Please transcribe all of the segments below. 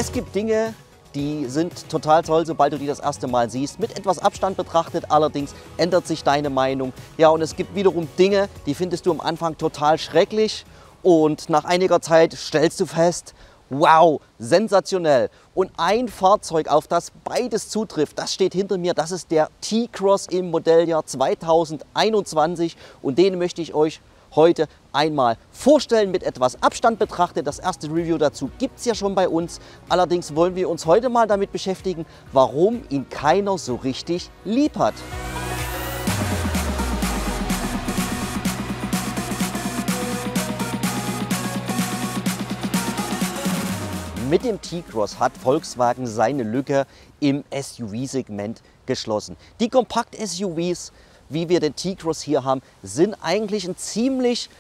Es gibt Dinge, die sind total toll, sobald du die das erste Mal siehst. Mit etwas Abstand betrachtet allerdings ändert sich deine Meinung. Ja, und es gibt wiederum Dinge, die findest du am Anfang total schrecklich und nach einiger Zeit stellst du fest, wow, sensationell. Und ein Fahrzeug, auf das beides zutrifft, das steht hinter mir, das ist der T-Cross im Modelljahr 2021 und den möchte ich euch heute einmal vorstellen, mit etwas Abstand betrachtet. Das erste Review dazu gibt es ja schon bei uns. Allerdings wollen wir uns heute mal damit beschäftigen, warum ihn keiner so richtig lieb hat. Mit dem T-Cross hat Volkswagen seine Lücke im SUV-Segment geschlossen. Die Kompakt-SUVs, wie wir den T-Cross hier haben, sind eigentlich ein ziemlich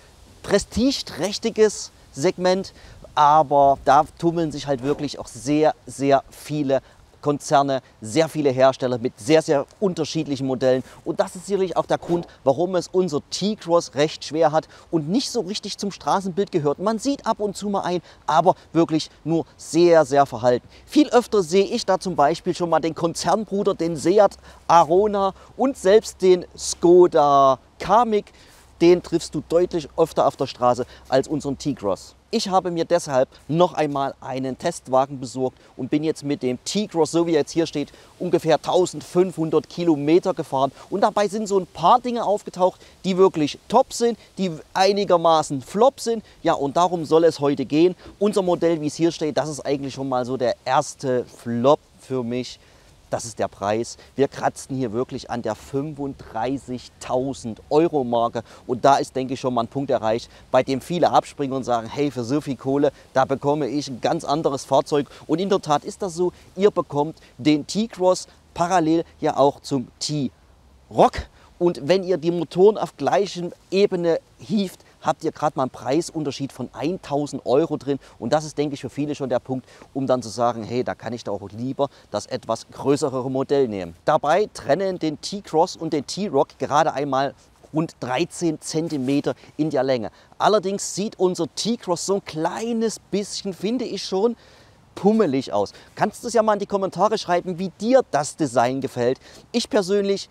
prestigeträchtiges Segment, aber da tummeln sich halt wirklich auch sehr, sehr viele Konzerne, sehr viele Hersteller mit sehr, sehr unterschiedlichen Modellen. Und das ist sicherlich auch der Grund, warum es unser T-Cross recht schwer hat und nicht so richtig zum Straßenbild gehört. Man sieht ab und zu mal ein, aber wirklich nur sehr, sehr verhalten. Viel öfter sehe ich da zum Beispiel schon mal den Konzernbruder, den Seat Arona und selbst den Skoda Kamiq. Den triffst du deutlich öfter auf der Straße als unseren T-Cross. Ich habe mir deshalb noch einmal einen Testwagen besorgt und bin jetzt mit dem T-Cross, so wie er jetzt hier steht, ungefähr 1500 Kilometer gefahren. Und dabei sind so ein paar Dinge aufgetaucht, die wirklich top sind, die einigermaßen flop sind. Ja, und darum soll es heute gehen. Unser Modell, wie es hier steht, das ist eigentlich schon mal so der erste Flop für mich. Das ist der Preis. Wir kratzen hier wirklich an der 35.000 Euro Marke. Und da ist, denke ich, schon mal ein Punkt erreicht, bei dem viele abspringen und sagen, hey, für so viel Kohle, da bekomme ich ein ganz anderes Fahrzeug. Und in der Tat ist das so. Ihr bekommt den T-Cross parallel ja auch zum T-Roc. Und wenn ihr die Motoren auf gleicher Ebene hieft, habt ihr gerade mal einen Preisunterschied von 1.000 Euro drin. Und das ist, denke ich, für viele schon der Punkt, um dann zu sagen, hey, da kann ich doch auch lieber das etwas größere Modell nehmen. Dabei trennen den T-Cross und den T-Roc gerade einmal rund 13 cm in der Länge. Allerdings sieht unser T-Cross so ein kleines bisschen, finde ich schon, pummelig aus. Kannst du es ja mal in die Kommentare schreiben, wie dir das Design gefällt. Ich persönlich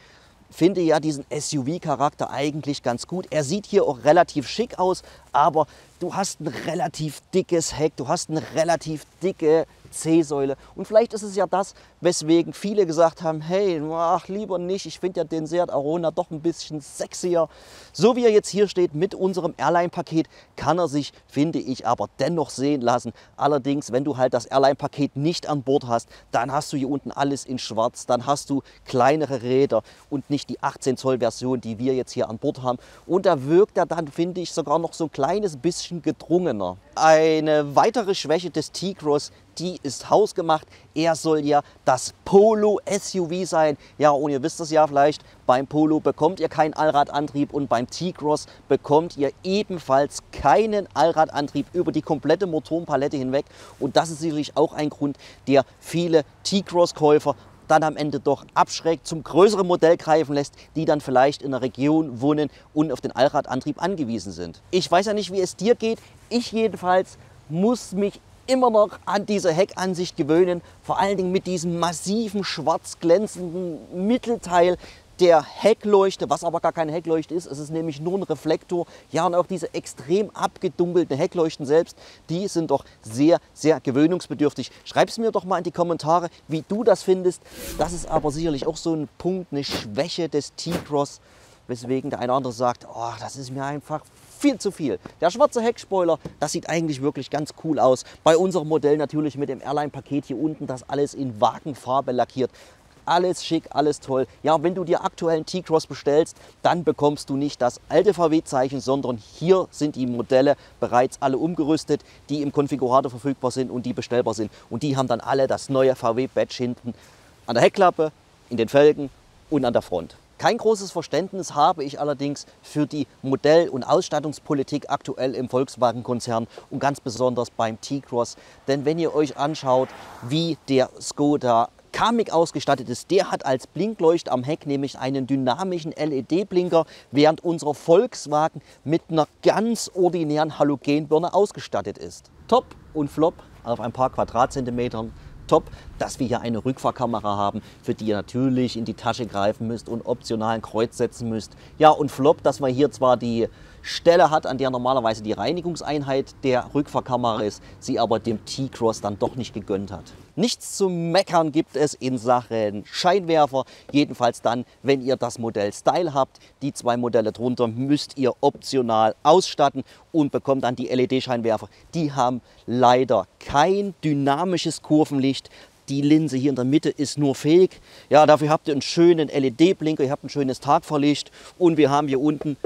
finde ja diesen SUV-Charakter eigentlich ganz gut. Er sieht hier auch relativ schick aus, aber du hast ein relativ dickes Heck, du hast eine relativ dicke C-Säule. Und vielleicht ist es ja das, weswegen viele gesagt haben, hey, ach, lieber nicht, ich finde ja den Seat Arona doch ein bisschen sexier. So wie er jetzt hier steht mit unserem Airline-Paket, kann er sich, finde ich, aber dennoch sehen lassen. Allerdings, wenn du halt das Airline-Paket nicht an Bord hast, dann hast du hier unten alles in schwarz, dann hast du kleinere Räder und nicht die 18 Zoll Version, die wir jetzt hier an Bord haben. Und da wirkt er dann, finde ich, sogar noch so ein kleines bisschen gedrungener. Eine weitere Schwäche des T-Cross, die ist hausgemacht. Er soll ja das Polo-SUV sein. Ja, und ihr wisst es ja vielleicht, beim Polo bekommt ihr keinen Allradantrieb und beim T-Cross bekommt ihr ebenfalls keinen Allradantrieb über die komplette Motorenpalette hinweg. Und das ist sicherlich auch ein Grund, der viele T-Cross-Käufer dann am Ende doch abschreckt, zum größeren Modell greifen lässt, die dann vielleicht in einer Region wohnen und auf den Allradantrieb angewiesen sind. Ich weiß ja nicht, wie es dir geht. Ich jedenfalls muss mich immer noch an diese Heckansicht gewöhnen, vor allen Dingen mit diesem massiven, schwarz glänzenden Mittelteil der Heckleuchte, was aber gar keine Heckleuchte ist, es ist nämlich nur ein Reflektor. Ja, und auch diese extrem abgedunkelten Heckleuchten selbst, die sind doch sehr, sehr gewöhnungsbedürftig. Schreib es mir doch mal in die Kommentare, wie du das findest. Das ist aber sicherlich auch so ein Punkt, eine Schwäche des T-Cross, weswegen der eine oder andere sagt, oh, das ist mir einfach viel zu viel. Der schwarze Heckspoiler, das sieht eigentlich wirklich ganz cool aus. Bei unserem Modell natürlich mit dem Airline-Paket hier unten, das alles in Wagenfarbe lackiert. Alles schick, alles toll. Ja, wenn du dir aktuell einen T-Cross bestellst, dann bekommst du nicht das alte VW-Zeichen, sondern hier sind die Modelle bereits alle umgerüstet, die im Konfigurator verfügbar sind und die bestellbar sind. Und die haben dann alle das neue VW-Badge hinten an der Heckklappe, in den Felgen und an der Front. Kein großes Verständnis habe ich allerdings für die Modell- und Ausstattungspolitik aktuell im Volkswagen-Konzern und ganz besonders beim T-Cross. Denn wenn ihr euch anschaut, wie der Skoda Kamiq ausgestattet ist, der hat als Blinkleucht am Heck nämlich einen dynamischen LED-Blinker, während unser Volkswagen mit einer ganz ordinären Halogenbirne ausgestattet ist. Top und Flop, auf ein paar Quadratzentimetern. Top, dass wir hier eine Rückfahrkamera haben, für die ihr natürlich in die Tasche greifen müsst und optional ein Kreuz setzen müsst. Ja, und Flop, dass man hier zwar die Stelle hat, an der normalerweise die Reinigungseinheit der Rückfahrkamera ist, sie aber dem T-Cross dann doch nicht gegönnt hat. Nichts zu meckern gibt es in Sachen Scheinwerfer, jedenfalls dann, wenn ihr das Modell Style habt. Die zwei Modelle drunter müsst ihr optional ausstatten und bekommt dann die LED-Scheinwerfer. Die haben leider kein dynamisches Kurvenlicht. Die Linse hier in der Mitte ist nur Fake. Ja, dafür habt ihr einen schönen LED-Blinker, ihr habt ein schönes Tagfahrlicht und wir haben hier unten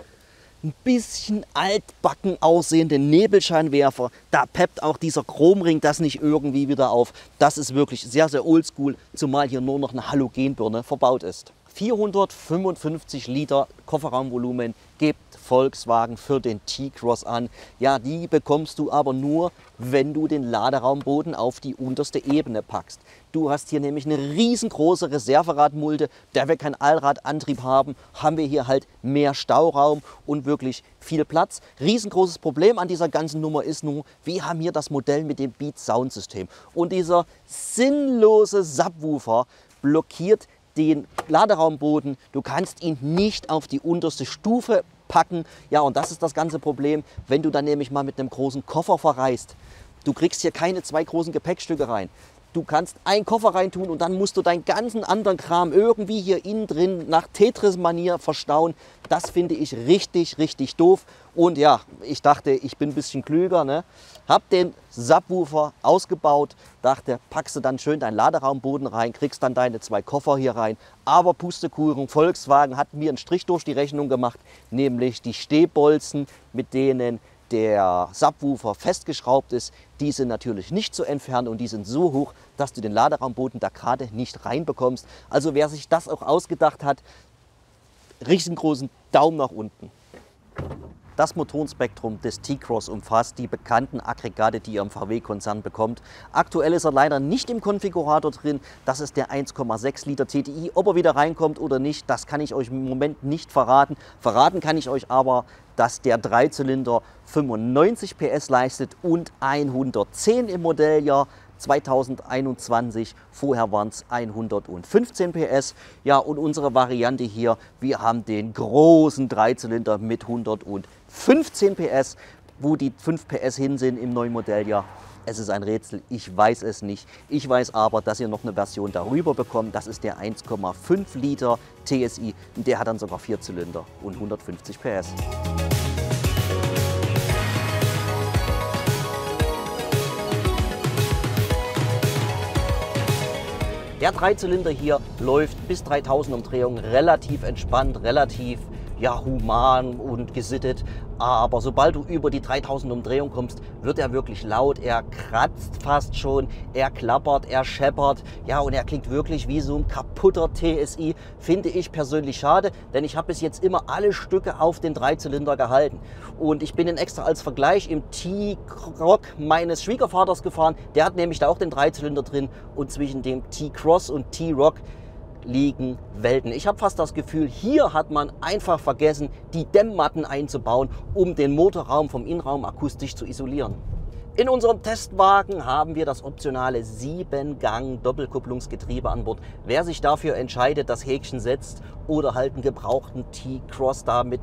ein bisschen altbacken aussehenden Nebelscheinwerfer. Da peppt auch dieser Chromring das nicht irgendwie wieder auf. Das ist wirklich sehr, sehr oldschool, zumal hier nur noch eine Halogenbirne verbaut ist. 455 Liter Kofferraumvolumen gibt Volkswagen für den T-Cross an. Ja, die bekommst du aber nur, wenn du den Laderaumboden auf die unterste Ebene packst. Du hast hier nämlich eine riesengroße Reserveradmulde. Da wir keinen Allradantrieb haben, haben wir hier halt mehr Stauraum und wirklich viel Platz. Riesengroßes Problem an dieser ganzen Nummer ist nur, wir haben hier das Modell mit dem Beat Sound System. Und dieser sinnlose Subwoofer blockiert den Laderaumboden. Du kannst ihn nicht auf die unterste Stufe packen. Ja, und das ist das ganze Problem, wenn du dann nämlich mal mit einem großen Koffer verreist. Du kriegst hier keine zwei großen Gepäckstücke rein. Du kannst einen Koffer reintun und dann musst du deinen ganzen anderen Kram irgendwie hier innen drin nach Tetris-Manier verstauen. Das finde ich richtig, richtig doof. Und ja, ich dachte, ich bin ein bisschen klüger, ne? Hab den Subwoofer ausgebaut, dachte, packst du dann schön deinen Laderaumboden rein, kriegst dann deine zwei Koffer hier rein. Aber Pustekuchen, Volkswagen hat mir einen Strich durch die Rechnung gemacht, nämlich die Stehbolzen, mit denen der Subwoofer festgeschraubt ist, die sind natürlich nicht zu entfernen und die sind so hoch, dass du den Laderaumboden da gerade nicht reinbekommst. Also wer sich das auch ausgedacht hat, riesengroßen Daumen nach unten. Das Motorenspektrum des T-Cross umfasst die bekannten Aggregate, die ihr im VW-Konzern bekommt. Aktuell ist er leider nicht im Konfigurator drin. Das ist der 1,6 Liter TDI. Ob er wieder reinkommt oder nicht, das kann ich euch im Moment nicht verraten. Verraten kann ich euch aber, dass der Dreizylinder 95 PS leistet und 110 im Modelljahr 2021, vorher waren es 115 PS. Ja, und unsere Variante hier, wir haben den großen Dreizylinder mit 115 PS. Wo die 5 PS hin sind im neuen Modelljahr, es ist ein Rätsel, ich weiß es nicht. Ich weiß aber, dass ihr noch eine Version darüber bekommt, das ist der 1,5 Liter TSI. Und der hat dann sogar 4 Zylinder und 150 PS. Der Dreizylinder hier läuft bis 3000 Umdrehungen relativ entspannt, relativ human und gesittet. Aber sobald du über die 3000 Umdrehungen kommst, wird er wirklich laut. Er kratzt fast schon, er klappert, er scheppert. Ja, und er klingt wirklich wie so ein kaputter TSI. Finde ich persönlich schade, denn ich habe bis jetzt immer alle Stücke auf den Dreizylinder gehalten. Und ich bin ihn extra als Vergleich im T-Roc meines Schwiegervaters gefahren. Der hat nämlich da auch den Dreizylinder drin. Und zwischen dem T-Cross und T-Roc liegen Welten. Ich habe fast das Gefühl, hier hat man einfach vergessen, die Dämmmatten einzubauen, um den Motorraum vom Innenraum akustisch zu isolieren. In unserem Testwagen haben wir das optionale 7-Gang-Doppelkupplungsgetriebe an Bord. Wer sich dafür entscheidet, das Häkchen setzt oder halt einen gebrauchten T-Cross damit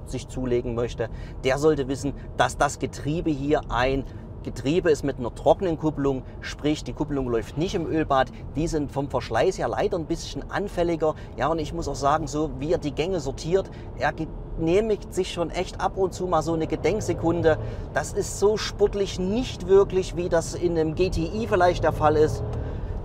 sich zulegen möchte, der sollte wissen, dass das Getriebe hier ein Getriebe ist mit einer trockenen Kupplung, sprich die Kupplung läuft nicht im Ölbad. Die sind vom Verschleiß her leider ein bisschen anfälliger. Ja, und ich muss auch sagen, so wie er die Gänge sortiert, er genehmigt sich schon echt ab und zu mal so eine Gedenksekunde. Das ist so sportlich nicht wirklich, wie das in einem GTI vielleicht der Fall ist.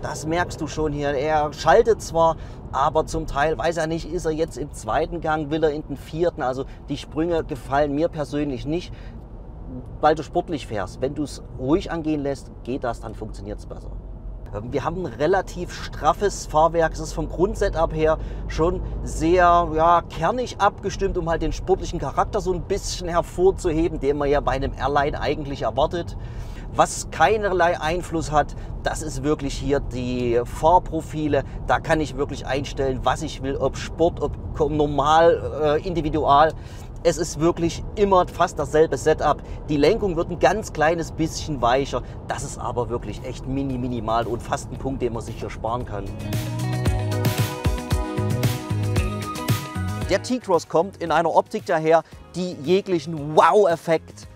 Das merkst du schon hier. Er schaltet zwar, aber zum Teil, weiß er nicht, ist er jetzt im zweiten Gang, will er in den vierten. Also die Sprünge gefallen mir persönlich nicht, weil du sportlich fährst. Wenn du es ruhig angehen lässt, geht das, dann funktioniert es besser. Wir haben ein relativ straffes Fahrwerk. Es ist vom Grundsetup her schon sehr kernig abgestimmt, um halt den sportlichen Charakter so ein bisschen hervorzuheben, den man ja bei einem Airline eigentlich erwartet. Was keinerlei Einfluss hat, das ist wirklich hier die Fahrprofile. Da kann ich wirklich einstellen, was ich will, ob Sport, ob normal, individual. Es ist wirklich immer fast dasselbe Setup. Die Lenkung wird ein ganz kleines bisschen weicher. Das ist aber wirklich echt minimal und fast ein Punkt, den man sich hier sparen kann. Der T-Cross kommt in einer Optik daher, die jeglichen Wow-Effekt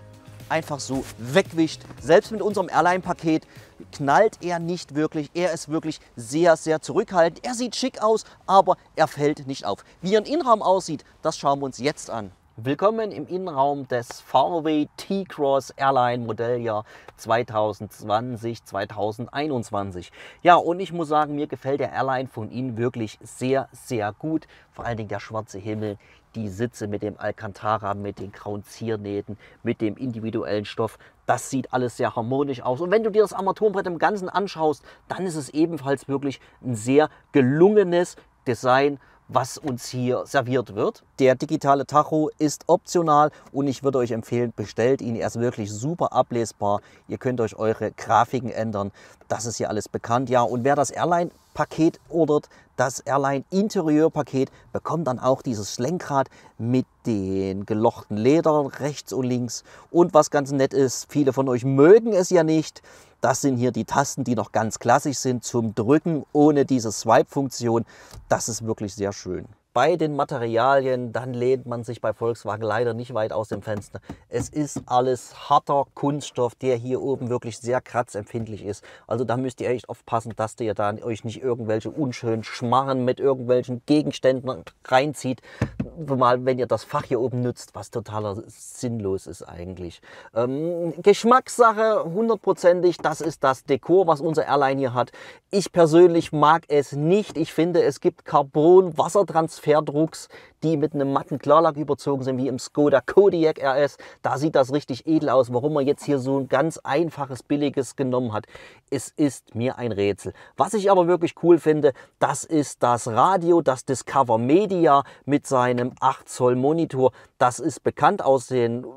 einfach so wegwischt. Selbst mit unserem Airline-Paket knallt er nicht wirklich. Er ist wirklich sehr zurückhaltend. Er sieht schick aus, aber er fällt nicht auf. Wie er im Innenraum aussieht, das schauen wir uns jetzt an. Willkommen im Innenraum des VW T-Cross Airline Modelljahr 2020-2021. Ja, und ich muss sagen, mir gefällt der Airline von Ihnen wirklich sehr gut. Vor allen Dingen der schwarze Himmel, die Sitze mit dem Alcantara, mit den grauen Ziernähten, mit dem individuellen Stoff. Das sieht alles sehr harmonisch aus. Und wenn du dir das Armaturenbrett im Ganzen anschaust, dann ist es ebenfalls wirklich ein sehr gelungenes Design, was uns hier serviert wird. Der digitale Tacho ist optional und ich würde euch empfehlen, bestellt ihn. Er ist wirklich super ablesbar. Ihr könnt euch eure Grafiken ändern. Das ist hier alles bekannt. Ja, und wer das Airline-Paket ordert, das Airline-Interieur-Paket, bekommt dann auch dieses Lenkrad mit den gelochten Ledern rechts und links. Und was ganz nett ist, viele von euch mögen es ja nicht. Das sind hier die Tasten, die noch ganz klassisch sind zum Drücken ohne diese Swipe-Funktion. Das ist wirklich sehr schön. Bei den Materialien, dann lehnt man sich bei Volkswagen leider nicht weit aus dem Fenster. Es ist alles harter Kunststoff, der hier oben wirklich sehr kratzempfindlich ist. Also da müsst ihr echt aufpassen, dass ihr da euch nicht irgendwelche unschönen Schmarren mit irgendwelchen Gegenständen reinzieht. Mal, wenn ihr das Fach hier oben nutzt, was totaler sinnlos ist eigentlich. Geschmackssache, hundertprozentig, das ist das Dekor, was unser Airline hier hat. Ich persönlich mag es nicht. Ich finde, es gibt Carbon-Wassertransferdrucks, die mit einem matten Klarlack überzogen sind, wie im Skoda Kodiaq RS. Da sieht das richtig edel aus. Warum man jetzt hier so ein ganz einfaches, billiges genommen hat, es ist mir ein Rätsel. Was ich aber wirklich cool finde, das ist das Radio, das Discover Media mit seinem 8 Zoll Monitor. Das ist bekannt aus den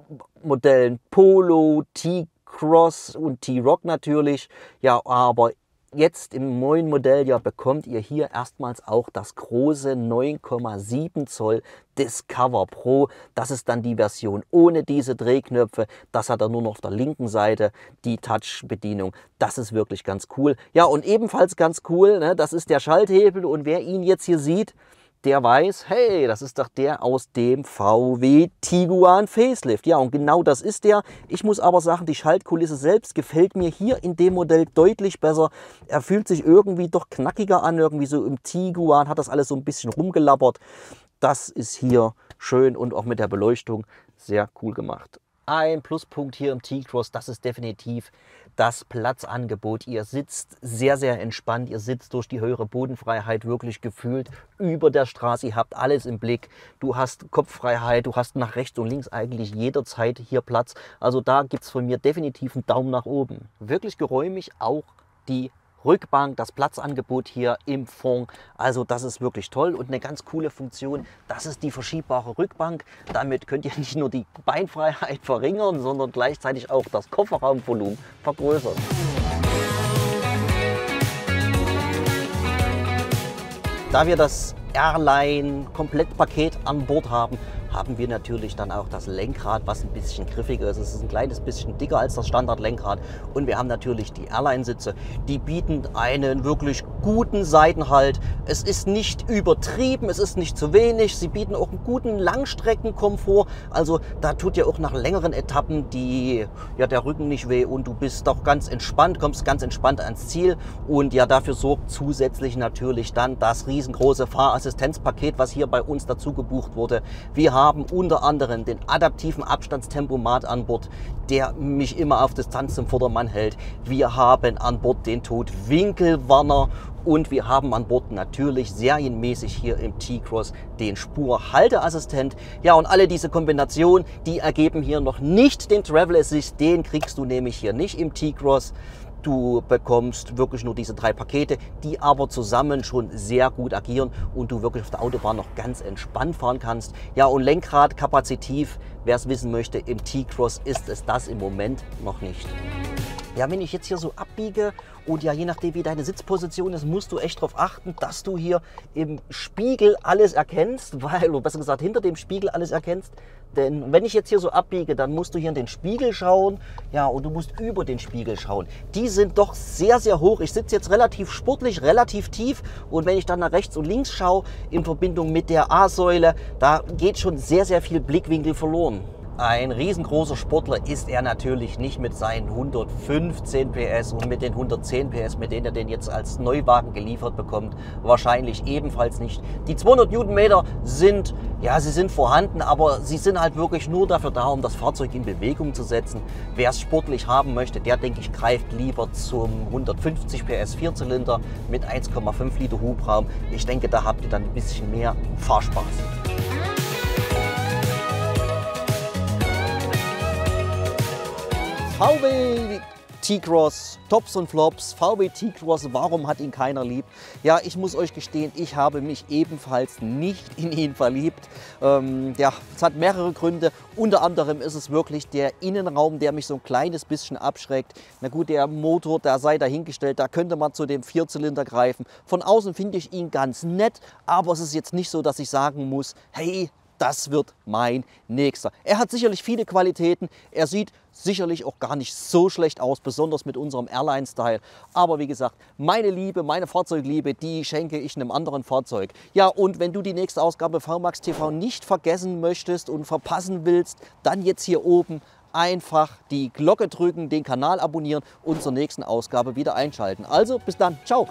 Modellen Polo, T-Cross und T-Roc natürlich. Ja, aber jetzt im neuen Modelljahr bekommt ihr hier erstmals auch das große 9,7 Zoll Discover Pro. Das ist dann die Version ohne diese Drehknöpfe. Das hat er nur noch auf der linken Seite, die Touch-Bedienung. Das ist wirklich ganz cool. Ja, und ebenfalls ganz cool, ne, das ist der Schalthebel. Und wer ihn jetzt hier sieht, der weiß, hey, das ist doch der aus dem VW Tiguan Facelift. Ja, und genau das ist der. Ich muss aber sagen, die Schaltkulisse selbst gefällt mir hier in dem Modell deutlich besser. Er fühlt sich irgendwie doch knackiger an, irgendwie so im Tiguan hat das alles so ein bisschen rumgelabbert. Das ist hier schön und auch mit der Beleuchtung sehr cool gemacht. Ein Pluspunkt hier im T-Cross, das ist definitiv das Platzangebot. Ihr sitzt sehr entspannt, ihr sitzt durch die höhere Bodenfreiheit wirklich gefühlt über der Straße. Ihr habt alles im Blick, du hast Kopffreiheit, du hast nach rechts und links eigentlich jederzeit hier Platz. Also da gibt es von mir definitiv einen Daumen nach oben. Wirklich geräumig auch die Rückbank, das Platzangebot hier im Fond, also das ist wirklich toll und eine ganz coole Funktion, das ist die verschiebbare Rückbank. Damit könnt ihr nicht nur die Beinfreiheit verringern, sondern gleichzeitig auch das Kofferraumvolumen vergrößern. Da wir das Airline-Komplettpaket an Bord haben, haben wir natürlich dann auch das Lenkrad, was ein bisschen griffiger ist. Es ist ein kleines bisschen dicker als das Standardlenkrad. Und wir haben natürlich die Airline-Sitze. Die bieten einen wirklich guten Seitenhalt. Es ist nicht übertrieben, es ist nicht zu wenig. Sie bieten auch einen guten Langstreckenkomfort. Also da tut ja auch nach längeren Etappen der Rücken nicht weh und du bist doch ganz entspannt, kommst ganz entspannt ans Ziel. Und ja, dafür sorgt zusätzlich natürlich dann das riesengroße Fahrassistenzpaket, was hier bei uns dazu gebucht wurde. Wir haben unter anderem den adaptiven Abstandstempomat an Bord, der mich immer auf Distanz zum Vordermann hält. Wir haben an Bord den Totwinkelwarner und wir haben an Bord natürlich serienmäßig hier im T-Cross den Spurhalteassistent. Ja, und alle diese Kombinationen, die ergeben hier noch nicht den Travel Assist. Den kriegst du nämlich hier nicht im T-Cross. Du bekommst wirklich nur diese 3 Pakete, die aber zusammen schon sehr gut agieren und du wirklich auf der Autobahn noch ganz entspannt fahren kannst. Ja, und Lenkrad kapazitiv, wer es wissen möchte, im T-Cross ist es das im Moment noch nicht. Ja, wenn ich jetzt hier so abbiege Und ja, je nachdem wie deine Sitzposition ist, musst du echt darauf achten, dass du hier im Spiegel alles erkennst, weil, oder besser gesagt hinter dem Spiegel alles erkennst. Denn wenn ich jetzt hier so abbiege, dann musst du hier in den Spiegel schauen, ja, und du musst über den Spiegel schauen. Die sind doch sehr, sehr hoch. Ich sitze jetzt relativ sportlich, relativ tief, und wenn ich dann nach rechts und links schaue, in Verbindung mit der A-Säule, da geht schon sehr, sehr viel Blickwinkel verloren. Ein riesengroßer Sportler ist er natürlich nicht mit seinen 115 PS und mit den 110 PS, mit denen er den jetzt als Neuwagen geliefert bekommt, wahrscheinlich ebenfalls nicht. Die 200 Newtonmeter sind, ja, sie sind vorhanden, aber sie sind halt wirklich nur dafür da, um das Fahrzeug in Bewegung zu setzen. Wer es sportlich haben möchte, der, denke ich, greift lieber zum 150 PS Vierzylinder mit 1,5 Liter Hubraum. Ich denke, da habt ihr dann ein bisschen mehr Fahrspaß. VW T-Cross, Tops und Flops, VW T-Cross, warum hat ihn keiner lieb? Ja, ich muss euch gestehen, ich habe mich ebenfalls nicht in ihn verliebt. Ja, es hat mehrere Gründe. Unter anderem ist es wirklich der Innenraum, der mich so ein kleines bisschen abschreckt. Na gut, der Motor, der sei dahingestellt, da könnte man zu dem Vierzylinder greifen. Von außen finde ich ihn ganz nett, aber es ist jetzt nicht so, dass ich sagen muss, hey, das wird mein nächster. Er hat sicherlich viele Qualitäten. Er sieht sicherlich auch gar nicht so schlecht aus, besonders mit unserem Airline-Style. Aber wie gesagt, meine Liebe, meine Fahrzeugliebe, die schenke ich einem anderen Fahrzeug. Ja, und wenn du die nächste Ausgabe VMAX TV nicht vergessen möchtest und verpassen willst, dann jetzt hier oben einfach die Glocke drücken, den Kanal abonnieren und zur nächsten Ausgabe wieder einschalten. Also bis dann, ciao!